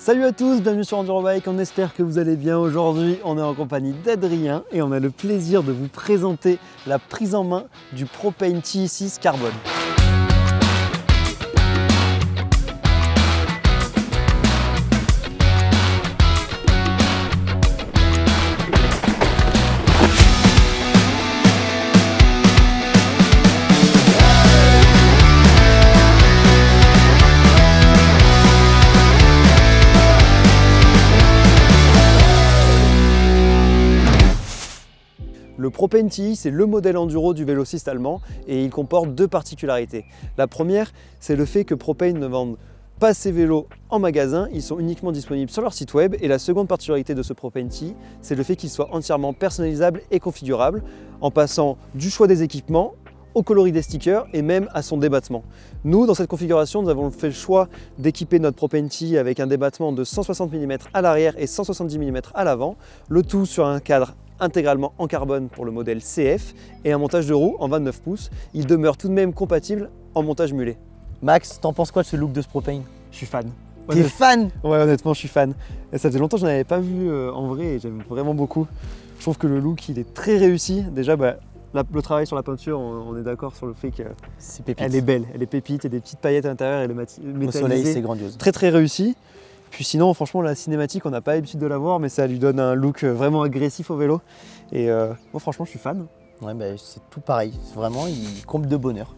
Salut à tous, bienvenue sur Endurobike, on espère que vous allez bien. Aujourd'hui, on est en compagnie d'Adrien et on a le plaisir de vous présenter la prise en main du Propane TE6 Carbone. Le Propane TE, c'est le modèle enduro du vélociste allemand et il comporte deux particularités. La première, c'est le fait que Propane ne vende pas ses vélos en magasin, ils sont uniquement disponibles sur leur site web. Et la seconde particularité de ce Propane TE, c'est le fait qu'il soit entièrement personnalisable et configurable en passant du choix des équipements au coloris des stickers et même à son débattement. Nous, dans cette configuration, nous avons fait le choix d'équiper notre Propane TE avec un débattement de 160 mm à l'arrière et 170 mm à l'avant, le tout sur un cadre intégralement en carbone pour le modèle CF et un montage de roues en 29 pouces. Il demeure tout de même compatible en montage mulet. Max, t'en penses quoi de ce look de ce Propane? Je suis fan. T'es fan? Ouais, honnêtement, je suis fan. Et ça faisait longtemps que je n'en avais pas vu en vrai et j'aime vraiment beaucoup. Je trouve que le look, il est très réussi. Déjà, le travail sur la peinture, on est d'accord sur le fait qu'elle est belle. Elle est pépite, il y a des petites paillettes à l'intérieur et le métallisé. Au soleil, c'est grandiose. Très très réussi. Puis sinon, franchement, la cinématique, on n'a pas l'habitude de la voir, mais ça lui donne un look vraiment agressif au vélo. Et moi, franchement, je suis fan. Ouais, c'est tout pareil. Vraiment, il comble de bonheur.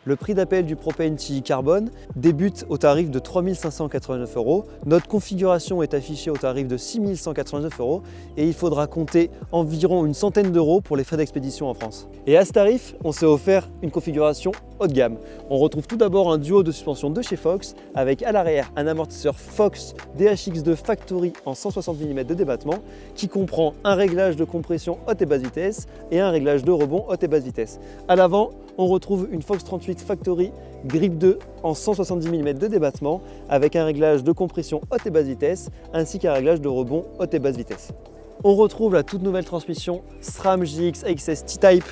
Le prix d'appel du Propane TE Carbone débute au tarif de 3 589 €. Notre configuration est affichée au tarif de 6 189 € et il faudra compter environ une centaine d'euros pour les frais d'expédition en France. Et à ce tarif, on s'est offert une configuration haut de gamme. On retrouve tout d'abord un duo de suspension de chez Fox avec à l'arrière un amortisseur Fox DHX2 Factory en 160 mm de débattement qui comprend un réglage de compression haute et basse vitesse et un réglage de rebond haute et basse vitesse. À l'avant, on retrouve une Fox 38 Factory Grip 2 en 170 mm de débattement avec un réglage de compression haute et basse vitesse ainsi qu'un réglage de rebond haute et basse vitesse. On retrouve la toute nouvelle transmission SRAM JX AXS T-Type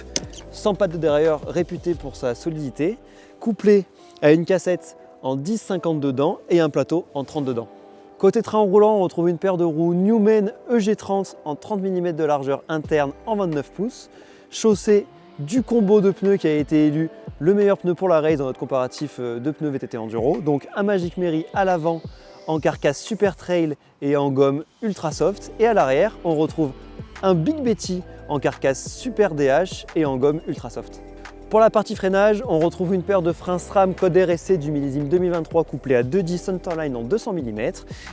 sans patte de dérailleur, réputée pour sa solidité, couplée à une cassette en 10-52 dents et un plateau en 32 dents. Côté train roulant, on retrouve une paire de roues Newman EG30 en 30 mm de largeur interne en 29 pouces, chaussée du combo de pneus qui a été élu le meilleur pneu pour la race dans notre comparatif de pneus VTT Enduro. Donc un Magic Mary à l'avant en carcasse Super Trail et en gomme ultra soft. Et à l'arrière, on retrouve un Big Betty en carcasse Super DH et en gomme ultra soft. Pour la partie freinage, on retrouve une paire de freins SRAM Code RSC du millésime 2023 couplé à 2 disques Centerline en 200 mm.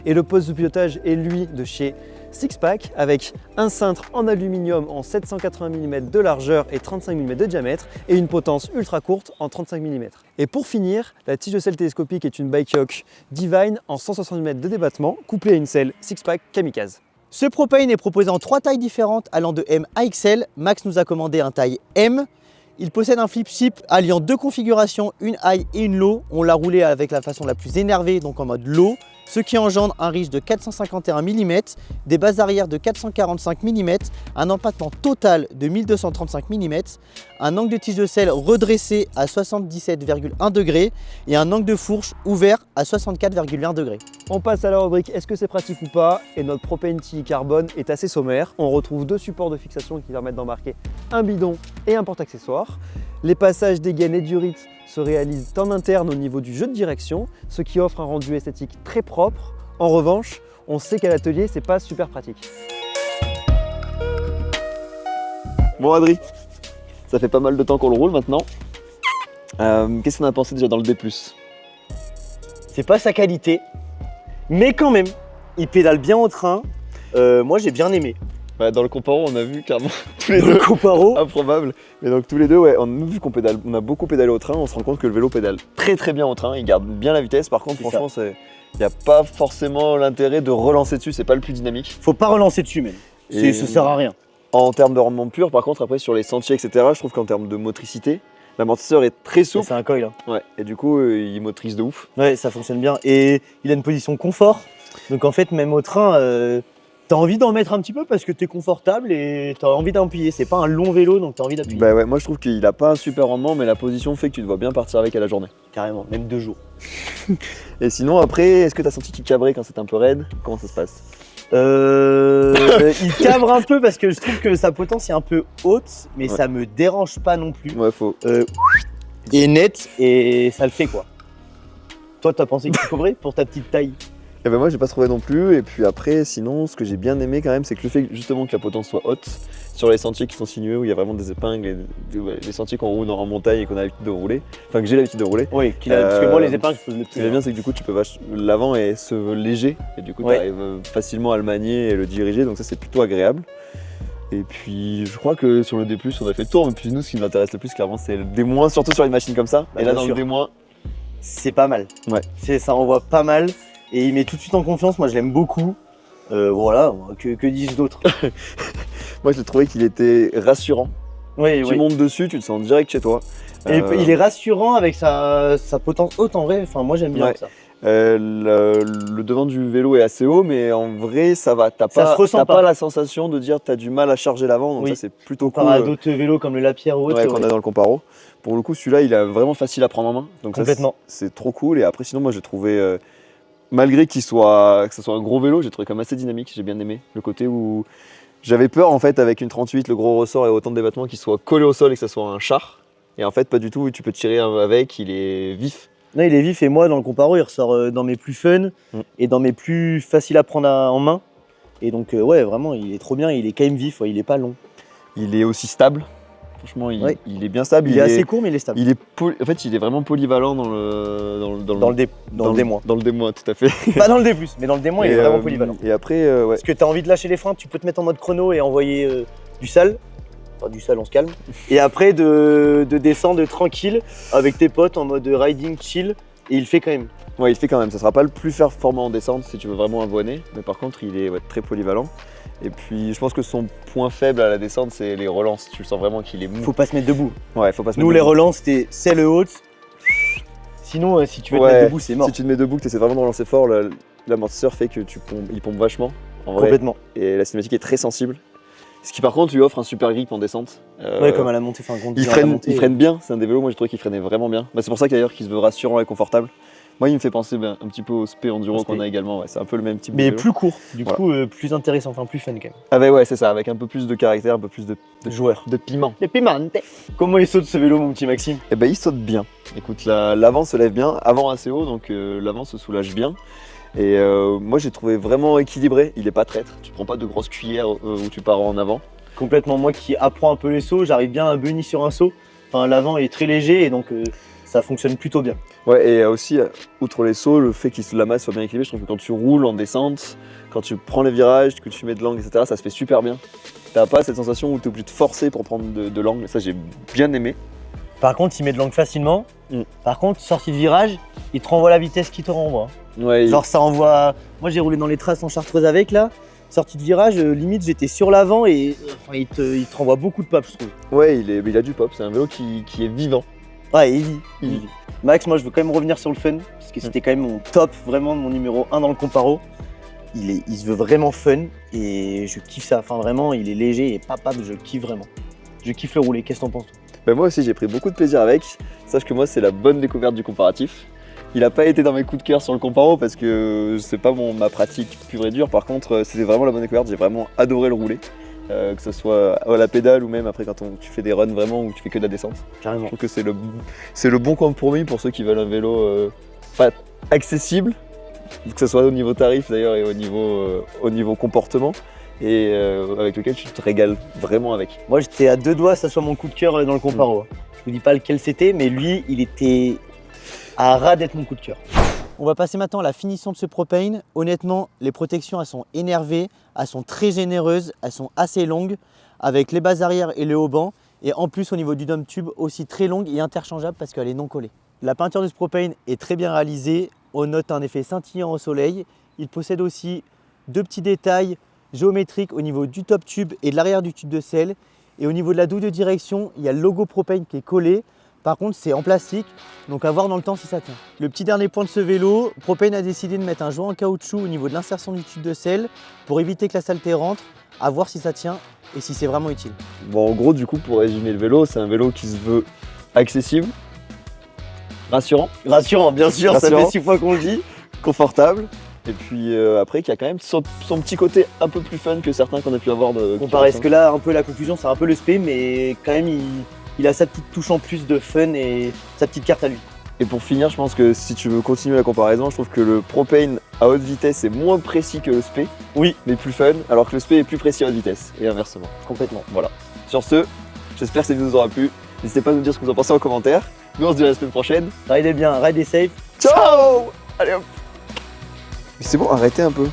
Et le poste de pilotage est lui de chez Sixpack avec un cintre en aluminium en 780 mm de largeur et 35 mm de diamètre et une potence ultra courte en 35 mm. Et pour finir, la tige de selle télescopique est une Bike Yoke Divine en 160 mm de débattement couplée à une selle Sixpack Kamikaze. Ce Propane est proposé en 3 tailles différentes allant de M à XL. Max nous a commandé un taille M. Il possède un flip chip alliant deux configurations, une high et une low. On l'a roulé avec la façon la plus énervée, donc en mode low, ce qui engendre un reach de 451 mm, des bases arrière de 445 mm, un empattement total de 1235 mm, un angle de tige de selle redressé à 77,1 degrés et un angle de fourche ouvert à 64,1 degrés. On passe à la rubrique est-ce que c'est pratique ou pas, et notre Propane TE Carbone est assez sommaire. On retrouve deux supports de fixation qui permettent d'embarquer un bidon et un porte-accessoires. Les passages des gaines et du rythme se réalisent en interne au niveau du jeu de direction, ce qui offre un rendu esthétique très propre. En revanche, on sait qu'à l'atelier, c'est pas super pratique. Bon Adri, ça fait pas mal de temps qu'on le roule maintenant. Qu'est-ce qu'on a pensé déjà dans le D+? C'est pas sa qualité, mais quand même, il pédale bien au train. Moi j'ai bien aimé. Ouais, dans le comparo, on a vu clairement tous les Dans deux. le comparo, Improbable. Mais donc tous les deux, ouais, vu qu'on pédale, on a beaucoup pédalé au train, on se rend compte que le vélo pédale très très bien au train, il garde bien la vitesse. Par contre, franchement, il n'y a pas forcément l'intérêt de relancer dessus, c'est pas le plus dynamique. faut pas relancer dessus même. Ça sert à rien. En termes de rendement pur, par contre, après sur les sentiers, etc., je trouve qu'en termes de motricité, l'amortisseur est très souple. C'est un coil. Hein. Ouais, et du coup, il motorise de ouf. Ouais, ça fonctionne bien. Et il a une position confort. Donc en fait, même au train, T'as envie d'en mettre un petit peu parce que t'es confortable et t'as envie d'appuyer. C'est pas un long vélo donc t'as envie d'appuyer. Bah ouais, moi je trouve qu'il a pas un super rendement, mais la position fait que tu te vois bien partir avec à la journée. Carrément, même 2 jours. Et sinon après, est-ce que t'as senti qu'il cabrait quand c'est un peu raide? Comment ça se passe? Il cabre un peu parce que je trouve que sa potence est un peu haute, mais ça me dérange pas non plus. Ouais, faut. Et net et ça le fait quoi. Toi t'as pensé qu'il cabrait pour ta petite taille? Et ben moi j'ai pas trouvé non plus, et puis après sinon ce que j'ai bien aimé quand même c'est que le fait justement que la potence soit haute sur les sentiers qui sont sinueux où il y a vraiment des épingles, les sentiers qu'on roule en montagne et qu'on a l'habitude de rouler, enfin que j'ai l'habitude de rouler. Oui, parce que moi les épingles je pose le Ce qui est bien c'est que du coup tu peux l'avant est léger et du coup tu arrives facilement à le manier et le diriger, donc ça c'est plutôt agréable. Et puis je crois que sur le D+, on a fait le tour, mais puis nous ce qui nous intéresse le plus clairement c'est le D-, surtout sur une machine comme ça. Bah, et là dans sûr. le D-, c'est pas mal. Ouais. Ça envoie pas mal et il met tout de suite en confiance, moi je l'aime beaucoup. Voilà, que dis-je d'autre? moi j'ai trouvé qu'il était rassurant. Oui, tu montes dessus, tu te sens direct chez toi. Et il est rassurant avec sa potence haute en vrai, enfin moi j'aime bien ça. Le devant du vélo est assez haut, mais en vrai ça va, t'as pas la sensation de dire t'as du mal à charger l'avant, donc ça c'est plutôt cool. Par à d'autres vélos comme le Lapierre ou autre. Qu'on a dans le Comparo. Pour le coup celui-là il est vraiment facile à prendre en main, donc complètement. C'est trop cool. Et après sinon moi j'ai trouvé, malgré que ce soit un gros vélo, j'ai trouvé comme assez dynamique, j'ai bien aimé le côté où j'avais peur en fait avec une 38, le gros ressort et autant de débattement qu'il soit collé au sol et que ça soit un char. Et en fait pas du tout, tu peux tirer avec, il est vif. Non, il est vif et moi dans le Comparo il ressort dans mes plus fun et dans mes plus faciles à prendre en main. Et donc ouais vraiment il est trop bien, il est quand même vif, il est pas long. Il est aussi stable. Franchement, il est bien stable. Il est assez court, mais il est stable. En fait, il est vraiment polyvalent dans le D-, tout à fait. Pas dans le D+, mais dans le D-, il est vraiment polyvalent. Et après, Parce que tu as envie de lâcher les freins, tu peux te mettre en mode chrono et envoyer du sale. Enfin, du sale, on se calme. Et après, de descendre tranquille avec tes potes en mode riding chill. Et il fait quand même. Ouais, il fait quand même. Ça sera pas le plus performant en descente si tu veux vraiment avoiner. Mais par contre, il est très polyvalent. Et puis je pense que son point faible à la descente c'est les relances, tu le sens vraiment qu'il est mou. Faut pas se mettre debout. Ouais, faut pas se mettre debout. Nous les relances c'est le haut. Sinon si tu veux te mettre debout c'est mort. Si tu te mets debout, que tu essaies vraiment de relancer fort, l'amortisseur fait que il pompe vachement. En vrai. Complètement. Et la cinématique est très sensible. Ce qui par contre lui offre un super grip en descente. Ouais, comme à la montée, il freine bien, c'est un des vélos, moi j'ai trouvé qu'il freinait vraiment bien. C'est pour ça d'ailleurs qu'il se veut rassurant et confortable. Moi, il me fait penser un petit peu au Spé Enduro qu'on a également. C'est un peu le même type de vélo. Mais plus court, du coup, plus intéressant, enfin plus fun quand même. Ah ouais, c'est ça, avec un peu plus de caractère, un peu plus de joueur, de piment. De piment. Comment il saute ce vélo, mon petit Maxime? Eh ben, il saute bien. Écoute, l'avant se lève bien, avant assez haut, donc l'avant se soulage bien. Et moi, j'ai trouvé vraiment équilibré. Il est pas traître. Tu prends pas de grosses cuillères où tu pars en avant. Complètement. Moi qui apprends un peu les sauts, j'arrive bien à bunny sur un saut. Enfin, l'avant est très léger et donc ça fonctionne plutôt bien. Ouais, et aussi, outre les sauts, le fait que la masse soit bien équilibrée, je trouve que quand tu roules en descente, quand tu prends les virages, que tu mets de l'angle, etc., ça se fait super bien. T'as pas cette sensation où tu es obligé de forcer pour prendre de l'angle, et ça j'ai bien aimé. Par contre, il met de l'angle facilement. Par contre, sortie de virage, il te renvoie la vitesse qu'il te renvoie. Ouais, genre ça envoie... Moi j'ai roulé dans les traces en chartreuse avec là. Sortie de virage, limite j'étais sur l'avant et il te renvoie beaucoup de pop je trouve. Ouais, il a du pop, c'est un vélo qui est vivant. Ouais, il vit. Max, moi je veux quand même revenir sur le fun, parce que c'était quand même mon top, vraiment mon numéro 1 dans le Comparo. Il se veut vraiment fun et je kiffe ça, enfin vraiment il est léger et papable, je kiffe vraiment. Je kiffe le rouler, qu'est-ce que t'en penses toi? Moi aussi j'ai pris beaucoup de plaisir avec, sache que moi c'est la bonne découverte du comparatif. Il n'a pas été dans mes coups de cœur sur le Comparo parce que c'est pas ma pratique pure et dure, par contre c'était vraiment la bonne découverte, j'ai vraiment adoré le rouler. Que ce soit à la pédale ou même après quand tu fais des runs vraiment où tu fais que de la descente. Carrément. Je trouve que c'est le bon compromis pour ceux qui veulent un vélo pas accessible, que ce soit au niveau tarif d'ailleurs et au niveau comportement, et avec lequel tu te régales vraiment avec. Moi j'étais à 2 doigts que ça soit mon coup de cœur dans le Comparo. Je vous dis pas lequel c'était, mais lui il était à ras d'être mon coup de cœur. On va passer maintenant à la finition de ce Propane. Honnêtement, les protections elles sont énervées, elles sont très généreuses, elles sont assez longues avec les bases arrière et le haut banc. Et en plus au niveau du dome tube aussi très longue et interchangeable parce qu'elle est non collée. La peinture de ce Propane est très bien réalisée. On note un effet scintillant au soleil. Il possède aussi 2 petits détails géométriques au niveau du top tube et de l'arrière du tube de selle. Et au niveau de la douille de direction, il y a le logo Propane qui est collé. Par contre, c'est en plastique, donc à voir dans le temps si ça tient. Le petit dernier point de ce vélo, Propane a décidé de mettre un joint en caoutchouc au niveau de l'insertion du tube de selle pour éviter que la saleté rentre, à voir si ça tient et si c'est vraiment utile. Bon, en gros, du coup, pour résumer le vélo, c'est un vélo qui se veut accessible, rassurant, Rassurant, bien sûr, ça Rassurant. fait 6 fois qu'on le dit. confortable, et puis après, qui a quand même son petit côté un peu plus fun que certains qu'on a pu avoir de Comparé à ce que là, un peu la conclusion, c'est un peu le spé, mais quand même, il a sa petite touche en plus de fun et sa petite carte à lui. Et pour finir, je pense que si tu veux continuer la comparaison, je trouve que le Propane à haute vitesse est moins précis que le Spé, Oui, mais plus fun, alors que le Spé est plus précis à haute vitesse, et inversement. complètement. Voilà. Sur ce, j'espère que ça vous aura plu. N'hésitez pas à nous dire ce que vous en pensez en commentaire. Nous, on se dit à la semaine prochaine. Ridez bien, ridez safe. Ciao! Allez hop! Mais c'est bon, arrêtez un peu.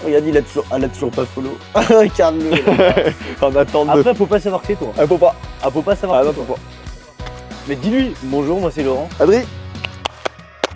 Regarde, il a toujours pas follow. Regarde-le. En attendant de... Après, faut pas savoir que c'est toi. Ah, faut pas. Ah, faut pas savoir Ah que non, c'est faut toi. pas. Mais dis-lui, bonjour, moi c'est Laurent. Adrien!